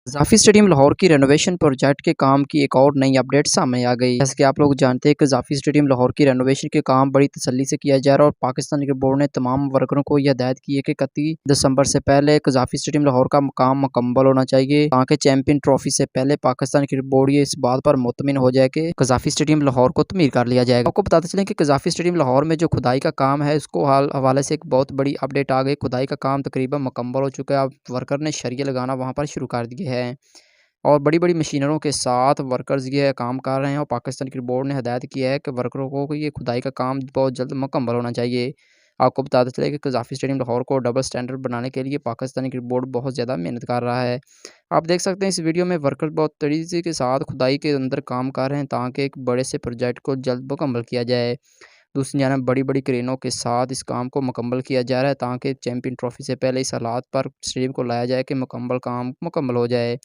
क़ज़ाफ़ी stadium Lahore की renovation project के काम की एक और नई अपडेट सामने आ गई। जैसे कि आप लोग जानते हैं क़ज़ाफ़ी स्टेडियम लाहौर की रेनोवेशन के काम बड़ी तसल्ली से किया जा रहा है और पाकिस्तान क्रिकेट बोर्ड ने तमाम वर्करों को यह हिदायत की है कि 31 दिसंबर से पहले क़ज़ाफ़ी स्टेडियम लाहौर का काम मुकम्मल होना चाहिए, ताकि चैंपियन ट्रॉफी से पहले पाकिस्तान क्रिकेट बोर्ड ये इस बात पर मुतमिन हो जाए कि क़ज़ाफ़ी स्टेडियम लाहौर को तमीर कर लिया जाएगा। आपको बताते चलें कि क़ज़ाफ़ी स्टेडियम लाहौर में जो खुदाई का काम है, उसको हवाले से एक बहुत बड़ी अपडेट आ गई। खुदाई का काम तकरीबन मुकम्मल हो चुका है। अब वर्कर ने सरिया लगाना वहाँ पर शुरू कर दिए हैं और बड़ी-बड़ी मशीनरों के साथ वर्कर्स ये काम कर रहे हैं और पाकिस्तान क्रिकेट बोर्ड ने हिदायत किया है कि वर्करों को ये खुदाई का काम बहुत जल्द मुकम्मल होना चाहिए। आपको बताते चले कि क़ज़ाफ़ी स्टेडियम लाहौर को डबल स्टैंडर्ड बनाने के लिए पाकिस्तानी क्रिकेट बोर्ड बहुत ज़्यादा मेहनत कर रहा है। आप देख सकते हैं इस वीडियो में वर्कर बहुत तेज़ी के साथ खुदाई के अंदर काम कर रहे हैं, ताकि एक बड़े से प्रोजेक्ट को जल्द मुकम्मल किया जाए। दूसरी जानब बड़ी-बड़ी क्रेनों के साथ इस काम को मुकम्मल किया जा रहा है, ताकि चैंपियन ट्रॉफी से पहले इस हालात पर स्टेडियम को लाया जाए कि काम मुकम्मल हो जाए।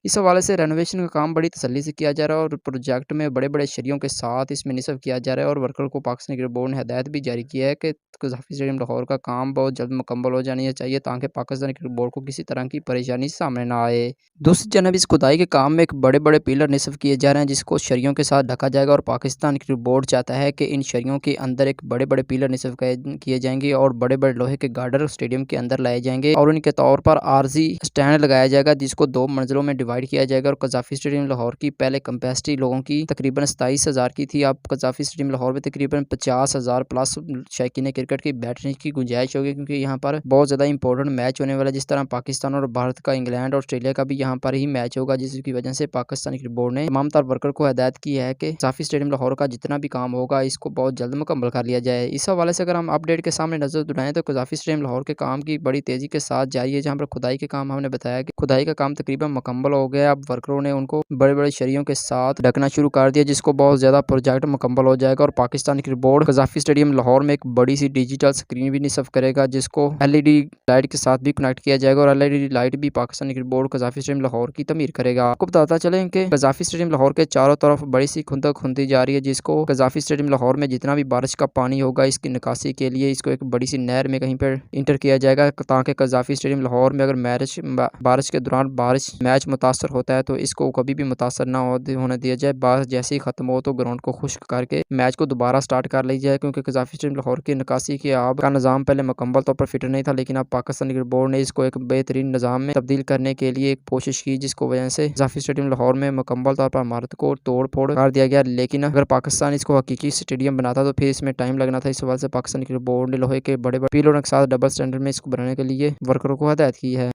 इस हवाले से रेनोवेशन का काम बड़ी तसल्ली से किया जा रहा है और प्रोजेक्ट में बड़े-बड़े शरियों के साथ इसमें निसब किया जा रहा है और वर्कर को पाकिस्तान क्रिकेट बोर्ड ने हिदायत भी जारी किया है कि क़ज़ाफ़ी स्टेडियम लाहौर का काम बहुत जल्द मुकम्मल हो जानी चाहिए, ताकि पाकिस्तान क्रिकेट बोर्ड को किसी तरह की परेशानी सामने ना आए। दूसरी जानब इस खुदाई के काम में एक बड़े-बड़े पिलर निसब किए जा रहे हैं, जिसको शरियों के साथ ढका जाएगा और पाकिस्तान क्रिकेट बोर्ड चाहता है कि इन शरियों के अंदर एक बड़े-बड़े पिलर निसब किए जाएंगे और बड़े-बड़े लोहे के गार्डर स्टेडियम के अंदर लाए जाएंगे और उनके तौर पर आरजी स्टैंड लगाया जाएगा, जिसको 2 मंजिलों में डिवाइड किया जाएगा। और क़ज़ाफ़ी स्टेडियम लाहौर की पहले कैपेसिटी लोगों की तकरीबन 27,000 की थी। अब क़ज़ाफ़ी स्टेडियम लाहौर में तकरीबन 50,000 प्लस शौकीन क्रिकेट की बैठने की गुंजाइश होगी, क्योंकि यहाँ पर बहुत ज़्यादा इंपॉर्टेंट मैच होने वाला है। जिस तरह पाकिस्तान और भारत का, इंग्लैंड और ऑस्ट्रेलिया का भी यहाँ पर ही मैच होगा, जिसकी वजह से पाकिस्तान क्रिकेट बोर्ड ने तमाम तर वर्कर को हिदायत की है कि क़ज़ाफ़ी स्टेडियम लाहौर का जितना भी काम होगा इसको बहुत जल्द मुकम्मल कर लिया जाए। इस हवाले से अगर हम अपडेट के सामने नजर दौड़ाएं तो क़ज़ाफ़ी स्टेडियम लाहौर के काम की बड़ी तेज़ी के साथ जारी है। जहाँ पर खुदाई के काम हमने बताया कि खुदाई का काम तकरीबन मुकम्मल हो गया। अब वर्करों ने उनको बड़े-बड़े शरियों के साथ ढकना शुरू कर दिया, जिसको बहुत ज़्यादा प्रोजेक्ट मुकम्मल हो जाएगा और Pakistan cricket board Gaddafi stadium Lahore में एक बड़ी सी डिजिटल स्क्रीन भी निसब करेगा, जिसको एलईडी लाइट के साथ भी कनेक्ट किया जाएगा और एलईडी लाइट भी Pakistan cricket board Gaddafi stadium Lahore की तमीर करेगा। आपको बताता चलें कि क़ज़ाफ़ी स्टेडियम लाहौर के चारों तरफ बड़ी सी खुंदक खुंदी जा रही है, जिसको क़ज़ाफ़ी स्टेडियम लाहौर में जितना भी बारिश का पानी होगा इसकी निकासी के लिए इसको एक बड़ी सी नहर में कहीं पर इंटर किया जाएगा, ताकि क़ज़ाफ़ी स्टेडियम लाहौर में अगर बारिश के दौरान मैच मुतासर होता है तो इसको कभी भी मुतासर ना होने दिया जाए। बारिश जैसे ही खत्म हो तो ग्राउंड को खुश्क करके मैच को दोबारा स्टार्ट कर ली जाए, क्योंकि क़ज़ाफ़ी स्टेडियम लाहौर की निकासी के आब का निज़ाम पहले मुकम्मल तौर पर फिट नहीं था, लेकिन अब पाकिस्तान क्रिकेट बोर्ड ने इसको एक बेहतरीन निज़ाम में तब्दील करने के लिए एक कोशिश की, जिसको वजह से क़ज़ाफ़ी स्टेडियम लाहौर में मुकम्मल तौर पर इमारत को तोड़ फोड़ कर दिया गया। लेकिन अगर पाकिस्तान इसको हकीकी स्टेडियम बनाता तो फिर इसमें टाइम लगना था। इस वजह से पाकिस्तान क्रिकेट बोर्ड ने लोहे के बड़े-बड़े पिलरों के साथ डबल स्टैंडर्ड में इसको बनाने के लिए वर्करों को हिदायत की है।